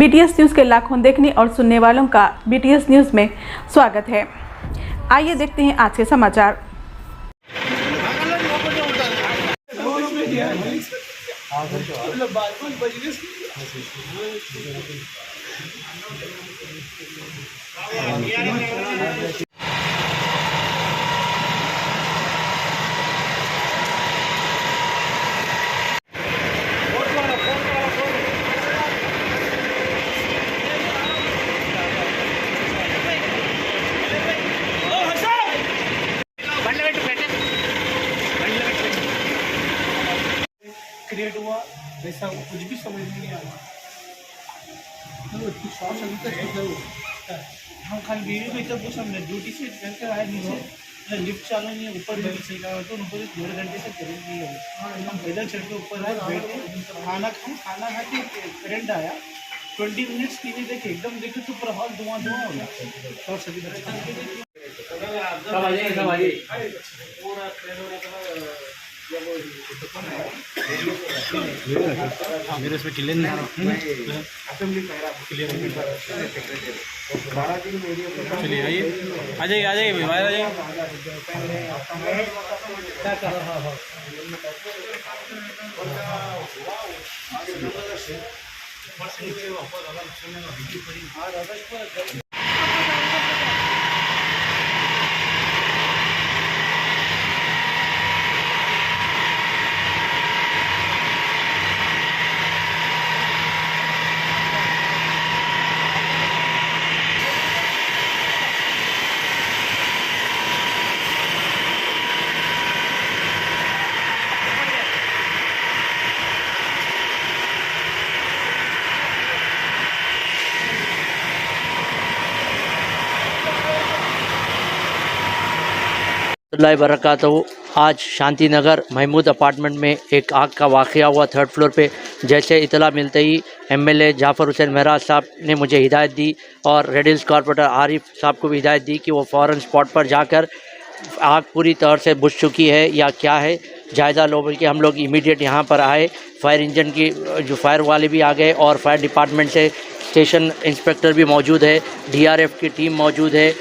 BTS news के लाखों देखने और सुनने वालों का बीटीएस न्यूज़ में स्वागत है। आइए देखते हैं आज के समाचार। क्रिएट हुआ वैसा कुछ भी समझ में नहीं आया। हम खाली वीडियो में तब हमने ड्यूटी से घर के आए नीचे लिफ्ट चालू नहीं है, ऊपर भी नीचे का तो ऊपर 1.5 घंटे से करेंट नहीं है। हम पैदल चढ़ के ऊपर आए, बैठे खाना खा के करंट आया। 20 मिनट्स टीवी देखे, एकदम देखे तो पूरा हॉल धुआं हो गया। और सभी मेरे इसमें क्लियर नहीं आ रहा। चलिए आइए, आ जाइए भाई, बाहर आ जाइए। बरकातहू। आज शांति नगर महमूद अपार्टमेंट में एक आग का वाक़या हुआ 3rd फ्लोर पे। जैसे इतला मिलते ही एमएलए जाफ़र हुसैन महराज साहब ने मुझे हिदायत दी और रेड हिल्स कॉर्पोरेटर आरिफ साहब को भी हिदायत दी कि वो फ़ौरन स्पॉट पर जाकर आग पूरी तरह से बुझ चुकी है या क्या है जायज़ा लो। बल्कि हम लोग इमीडिएट यहाँ पर आए, फायर इंजन की जो फायर वाले भी आ गए और फायर डिपार्टमेंट से स्टेशन इंस्पेक्टर भी मौजूद है, डीआरएफ की टीम मौजूद है।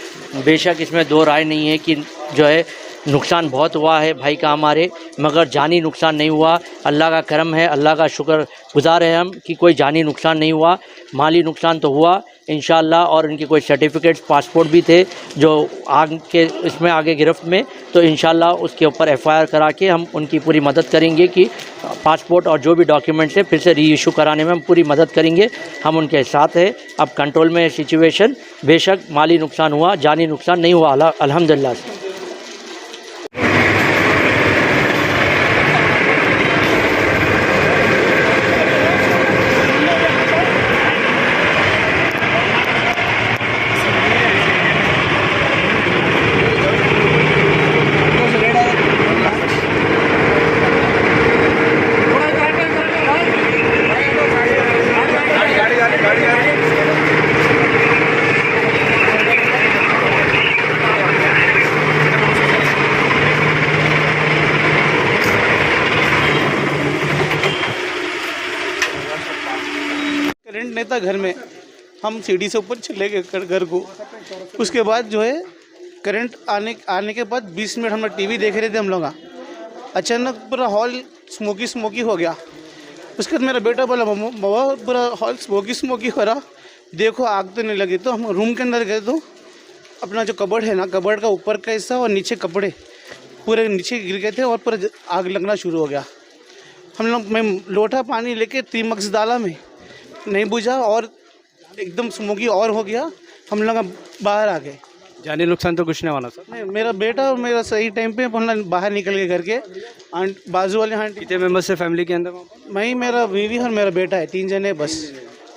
बेशक इसमें दो राय नहीं है कि जो है नुकसान बहुत हुआ है भाई का हमारे, मगर जानी नुकसान नहीं हुआ। अल्लाह का करम है, अल्लाह का शुक्र गुज़ार है हम कि कोई जानी नुकसान नहीं हुआ। माली नुकसान तो हुआ इंशाअल्लाह, और उनके कोई सर्टिफिकेट्स पासपोर्ट भी थे जो आग के इसमें आगे गिरफ्त में, तो इंशाअल्लाह उसके ऊपर एफआईआर करा के हम उनकी पूरी मदद करेंगे कि पासपोर्ट और जो भी डॉक्यूमेंट्स है फिर से री इशू कराने में हम पूरी मदद करेंगे। हम उनके साथ हैं। अब कंट्रोल में सिचुएशन। बेशक माली नुकसान हुआ, जानी नुकसान नहीं हुआ अल्हम्दुलिल्लाह। करंट नहीं था घर में, हम सीढ़ी से ऊपर चले गए घर को। उसके बाद जो है करंट आने के बाद 20 मिनट हम लोग टीवी देख रहे थे। हम लोग अचानक पूरा हॉल स्मोकी हो गया। उसके बाद मेरा बेटा बोला बाबा पूरा हॉल स्मोकी हो रहा, देखो आग तो नहीं लगी। तो हम रूम के अंदर गए तो अपना जो कबर्ड है ना, कबर्ड का ऊपर का हिस्सा और नीचे कपड़े पूरे नीचे गिर गए थे और पूरा आग लगना शुरू हो गया। हम लोग मैं लोटा पानी लेके तीमक्स डाला, में नहीं बुझा और एकदम स्मोकी और हो गया। हम लोग बाहर आ गए। जानी नुकसान तो कुछ नहीं वाला सर। नहीं, मेरा बेटा और मेरा सही टाइम पे हम लोग बाहर निकल गए घर के। बाजू वाले आंटी कितने मेंबर्स से फैमिली के अंदर? मैं, मेरा बीवी और मेरा बेटा है, 3 जने बस।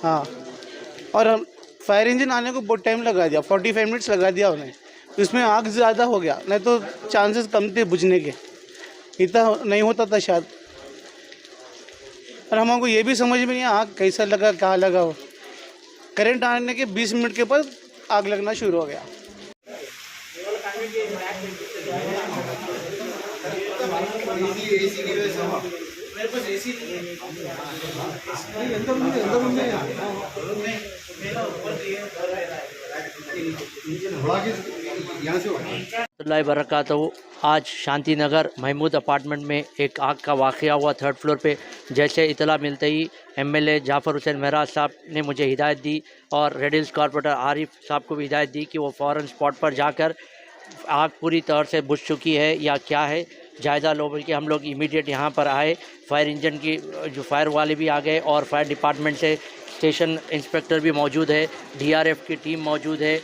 हाँ, और हम फायर इंजन आने को बहुत टाइम लगा दिया, 45 मिनट्स लगा दिया उन्हें। इसमें आग ज़्यादा हो गया, नहीं तो चांसेस कम थे बुझने के, इतना नहीं होता था शायद। और हमको ये भी समझ में नहीं आग कैसा लगा, कहाँ लगा। वो करंट आने के 20 मिनट के बाद आग लगना शुरू हो गया। मेरे पास एसी नहीं है। बरकातहू। आज शांति नगर महमूद अपार्टमेंट में एक आग का वाक़या हुआ 3rd फ्लोर पे। जैसे इतला मिलते ही एमएलए जाफ़र हुसैन महराज साहब ने मुझे हिदायत दी और रेड हिल्स कॉर्पोरेटर आरिफ साहब को भी हिदायत दी कि वो फ़ौरन स्पॉट पर जाकर आग पूरी तरह से बुझ चुकी है या क्या है जायज़ा लो। बल्कि हम लोग इमीडिएट यहाँ पर आए, फायर इंजन की जो फायर वाले भी आ गए और फायर डिपार्टमेंट से स्टेशन इंस्पेक्टर भी मौजूद है, डीआरएफ की टीम मौजूद है।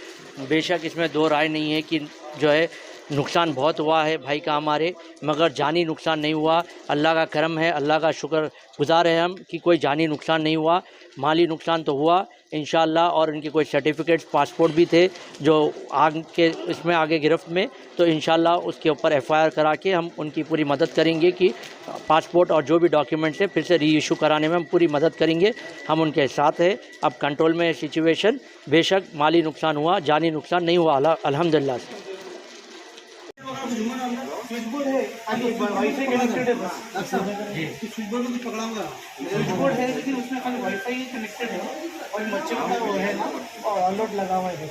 बेशक इसमें दो राय नहीं है कि जो है नुकसान बहुत हुआ है भाई का हमारे, मगर जानी नुकसान नहीं हुआ। अल्लाह का करम है, अल्लाह का शुक्र गुज़ार है हम कि कोई जानी नुकसान नहीं हुआ। माली नुकसान तो हुआ इंशाअल्लाह, और इनके कोई सर्टिफिकेट्स पासपोर्ट भी थे जो आग के इसमें आगे गिरफ्त में, तो इंशाअल्लाह उसके ऊपर एफआईआर करा के हम उनकी पूरी मदद करेंगे कि पासपोर्ट और जो भी डॉक्यूमेंट्स है फिर से री इशू कराने में हम पूरी मदद करेंगे। हम उनके साथ हैं। अब कंट्रोल में है सिचुएशन। बेशक माली नुकसान हुआ, जानी नुकसान नहीं हुआ अल्हम्दुलिल्लाह से। स्विच बोर्ड है, खाली वाईफाई कनेक्टेड है बस। स्विच बोर्ड को पकड़ाऊंगा। स्विच बोर्ड है लेकिन उसमें खाली वाईफाई कनेक्टेड है और मच्छर का वो है ना, और अलर्ट लगा हुआ है बस।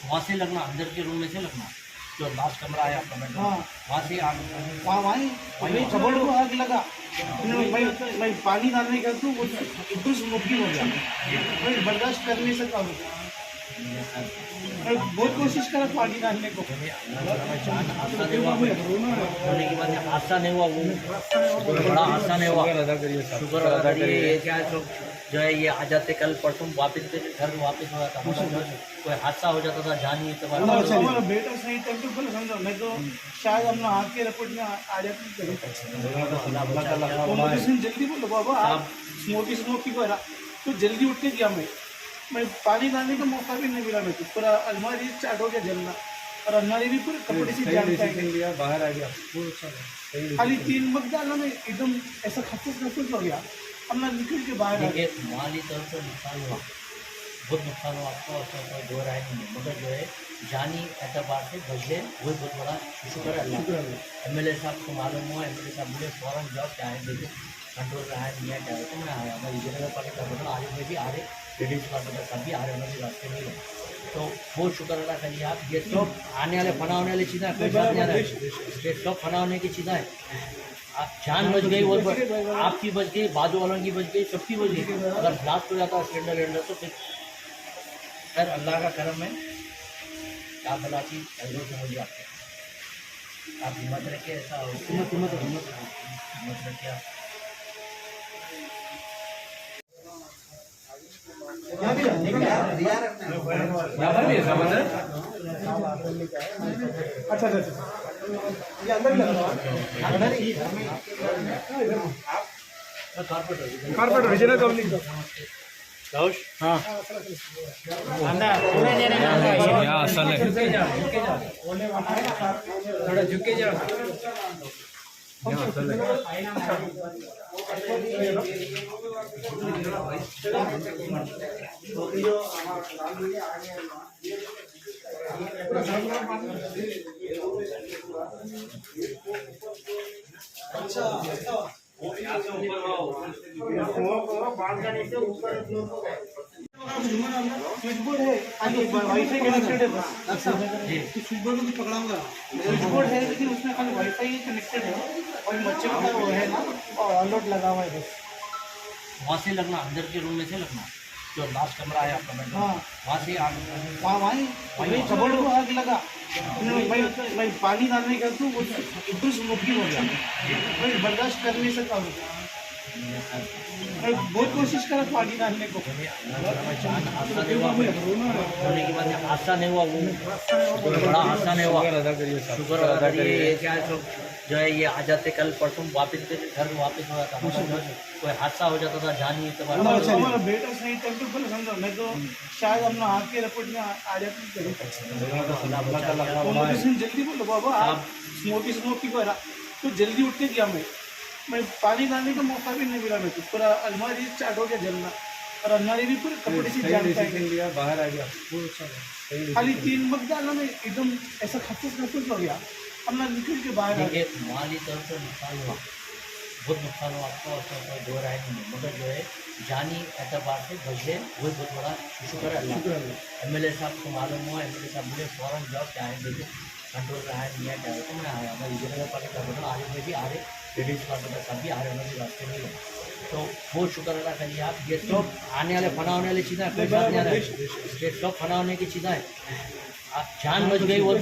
वहाँ से लगना, अंदर के रूम में से लगना, जो लास्ट कमरा है आपका बेडरूम, हाँ वहाँ से आग, वहीं कबर्ड को आग लगा। मैं पानी डालने का तो वो एकदम स्मोकी हो गया। मैं बर्दाश्त कर नहीं सकता हूँ। मैं बहुत कोशिश करा पानी डालने को। जान हादसा नहीं हुआ होने की बात है, हादसा नहीं हुआ, वो बड़ा हादसा नहीं हुआ। शुक्र अदा करिए। ये क्या है जो है ये आ जाते कल परसों वापस घर वापस हो जाता, कोई हादसा हो जाता था जानी हमारा बेटा सही टाइम पे बोला समझो, मैं तो शायद हम आग के रिपोर्ट में आ जाती। जल्दी बोलो बाबा, आप स्मोकी को तो जल्दी उठ के गया। मैं पानी डालने का मौका भी नहीं मिला। मैं तो पूरा अलमारी स्टार्ट हो गया जलना, और अलमारी भी पूरे कपड़े से जान बाहर आ गया। खाली 3 वक्त डालना में एकदम ऐसा खचुस हो गया। अब मैं निकल के बाहर आ गया। माली तौर पर नुकसान हुआ, बहुत नुकसान हुआ आपको, और कोई दो राय नहीं है, मगर जो है जानी एतबार से बच गए, वही बहुत बड़ा शुक्र है। एमएलए साहब को मालूम हुआ, एमएलए साहब बोले फ़ौरन जाओ, क्या है देखो कंट्रोल रहा है नहीं है, क्या है। तो मैं आया, मैं विजयनगर पार्टी का बना आरिफ में भी आ रहे, रेडिस कॉर्पोरेटर साहब भी आ रहे, उन्होंने रास्ते में ही है। तो बहुत शुक्र अदा करिए आप। ये सब आने वाले फना होने वाली चीज़ें कोई बात नहीं आ रहा है, ये सब फना होने की चीज़ें हैं। आप जान बच गई, वो आपकी बच गई, बाजू वालों की बच गई, सबकी बच गई। अगर ब्लास्ट हो जाता सिलेंडर वेंडर तो फिर खैर अल्लाह का करम है। क्या भला चीज़ से मुझे आपके, आप हिम्मत रखिए, ऐसा हिम्मत रखिए आप। अच्छा, ये अंदर ही लगा कॉर्पोरेटर विजय कवली हाँ असल है थोड़ा झुके जाओ। स्विच बोर्ड है, खाली वाईफाई कनेक्टेड है बस। स्विच बोर्ड को पकड़ाऊंगा। स्विच बोर्ड है लेकिन उसमें खाली वाईफाई कनेक्टेड है और मच्छर का वो है ना, और अलर्ट लगा हुआ है बस। वहाँ से लगना, अंदर के रूम में से लगना, जो लास्ट कमरा है आपका बेडरूम, हाँ वहाँ से आग, वहीं कबर्ड को आग लगा। मैं पानी डालने का तो वो एकदम स्मोकी हो गया। मैं बर्दाश्त कर नहीं सकता हूँ। मैं बहुत कोशिश करा पानी डालने को। जान हादसा नहीं हुआ होने की बात है, हादसा नहीं हुआ, वो बड़ा हादसा नहीं हुआ। शुक्र अदा करिए। ये क्या है जो है ये आ जाते कल परसों वापस घर वापस हो जाता, कोई हादसा हो जाता था जानी हमारा बेटा सही टाइम पे बोला समझो, मैं तो शायद हम आग के रिपोर्ट में आ जाती। जल्दी बोलो बाबा, आप स्मोकी को तो जल्दी उठ के गया। मैं पानी डालने का मौका भी नहीं मिला। मैं तो पूरा अलमारी स्टार्ट हो गया जलना, और अलमारी भी पूरे कपड़े से जान बाहर आ गया। खाली 3 वक्त डालना में एकदम ऐसा खचुस हो गया। अब मैं निकल के बाहर आ गया। माली तौर पर नुकसान हुआ, बहुत नुकसान हुआ आपका, उसमें कोई दो राय नहीं है, मगर जो है जानी एतबार से बच गए, वही बहुत बड़ा शुक्र है अल्लाह। एमएलए साहब को मालूम हुआ, एमएलए साहब बोले फ़ौरन जाओ क्या है देखो कंट्रोल रहा है नहीं है क्या है, तो मैं आया मैं विजयनगर पालिका बोला आगे में भी आ रहे, लेडीज़ कॉर्पोरेटर साहब भी आ रहे, उन्होंने रास्ते में ही। तो बहुत शुक्र अदा करिए आप, ये सब आने वाले फना होने वाली चीज़ें कोई बात नहीं आ रहा है, ये सब फना होने की चीज़ें हैं। आप जान बच गई और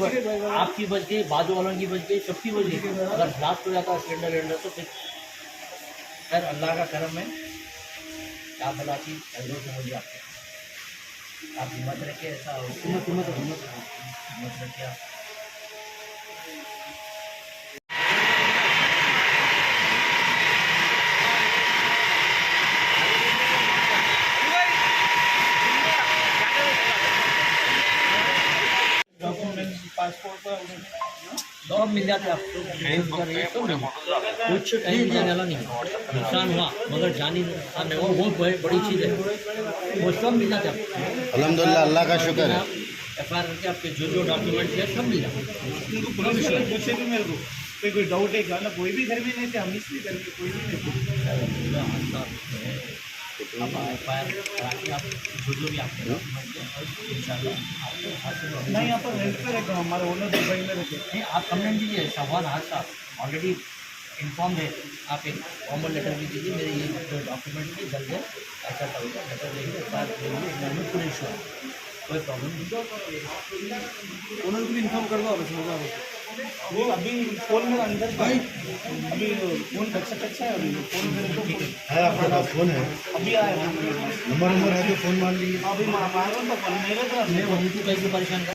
आपकी बच गई, बाजू वालों की बच गई, सबकी बच गई। अगर ब्लास्ट हो जाता सिलेंडर तो फिर खैर अल्लाह का करम है, क्या भला चीज़ जरूर समझिए आपको। आप हिम्मत रखिए, ऐसा हिम्मत रखिए आप। सब मिल जाते आपको, कुछ टाइम जाने वाला नहीं, नुकसान हुआ मगर जानी नुकसान है, और बहुत बड़ी चीज़ है, वो सब मिल जाते आपको। अल्हम्दुलिल्लाह, अल्लाह का शुक्र है। FIR करके आपके जो डॉक्यूमेंट्स है सब मिल जाते। उनको पुलिस वाले पूछे भी मेरे को कोई डाउट है क्या ना, कोई भी घर में नहीं थे, हम इसलिए घर में कोई भी नहीं थे। आप FIR कराके आप जो भी आपके डॉक्यूमेंट है इंशाल्लाह आपको हासिल होगा। नहीं, यहाँ पर रेंट पे रहता हूँ, हमारे ओनर दुबई में रहते हैं। नहीं आप कंप्लेंट दीजिए, शाहबान हाथ साहब ऑलरेडी इन्फॉर्म है, आप एक फॉर्मल लेटर भी दीजिए, मेरे ये जो डॉक्यूमेंट है जल्द है ऐसा करूँगा, लेटर देंगे FIR देंगे, इसमें पूरे इशू है, कोई प्रॉब्लम नहीं। ओनर को भी इन्फॉर्म कर दो आप, अभी फ़ोन मेरा अंदर भाई, अभी फ़ोन कच्चा है, अभी फ़ोन मेरे को है आपके पास फोन है, अभी आया नंबर है तो फोन मान लीजिए। अभी मारो तो फोन मेरे तरफ मैं वहीं को कैसे परेशान कर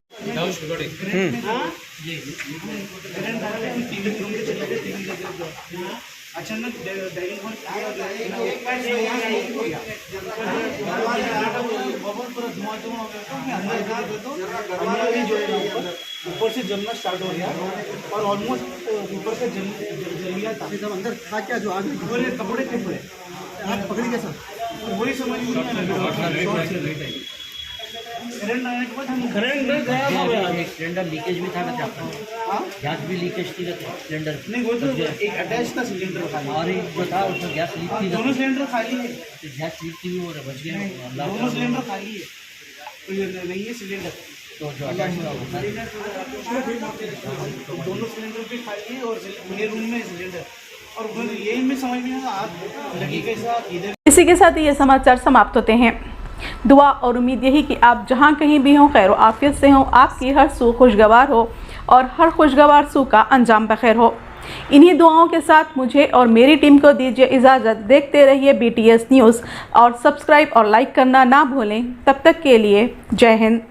करंट आ रहा है, टीवी रूम के चले गए, टीवी लगे हुए हैं। अचानक ड्राइविंग फोन एक बार से हो गया, बबल पूरा धुआं हो गया, अंदर जा तो अंदर जो है ऊपर से जलना स्टार्ट हो गया और ऑलमोस्ट ऊपर से जल गया था। सब अंदर था क्या जो आग बोले कपड़े थे पूरे, आग पकड़ी कैसा वही समझ में नहीं आ रहा। करंट आने के बाद हम करंट गया था, एक सिलेंडर लीकेज भी था ना आपका, गैस भी लीकेज थी सिलेंडर नहीं, वो तो एक अटैच था सिलेंडर खाली, और एक जो था उसमें गैस लीक थी, दोनों सिलेंडर खाली है, गैस लीक थी वो बच गया, दोनों सिलेंडर खाली है, तो ये नहीं है सिलेंडर, तो जो अटैच हुआ वो दोनों सिलेंडर भी खाली है और मेरे रूम में सिलेंडर, और यही में समझ में आग लगी कैसा इधर। इसी के साथ ही ये समाचार समाप्त होते हैं। दुआ और उम्मीद यही कि आप जहां कहीं भी हों खैर आफियत से हों, आपकी हर सू खुशगवार हो और हर खुशगवार सू का अंजाम बखैर हो। इन्हीं दुआओं के साथ मुझे और मेरी टीम को दीजिए इजाज़त। देखते रहिए BTS न्यूज़ और सब्सक्राइब और लाइक करना ना भूलें। तब तक के लिए जय हिंद।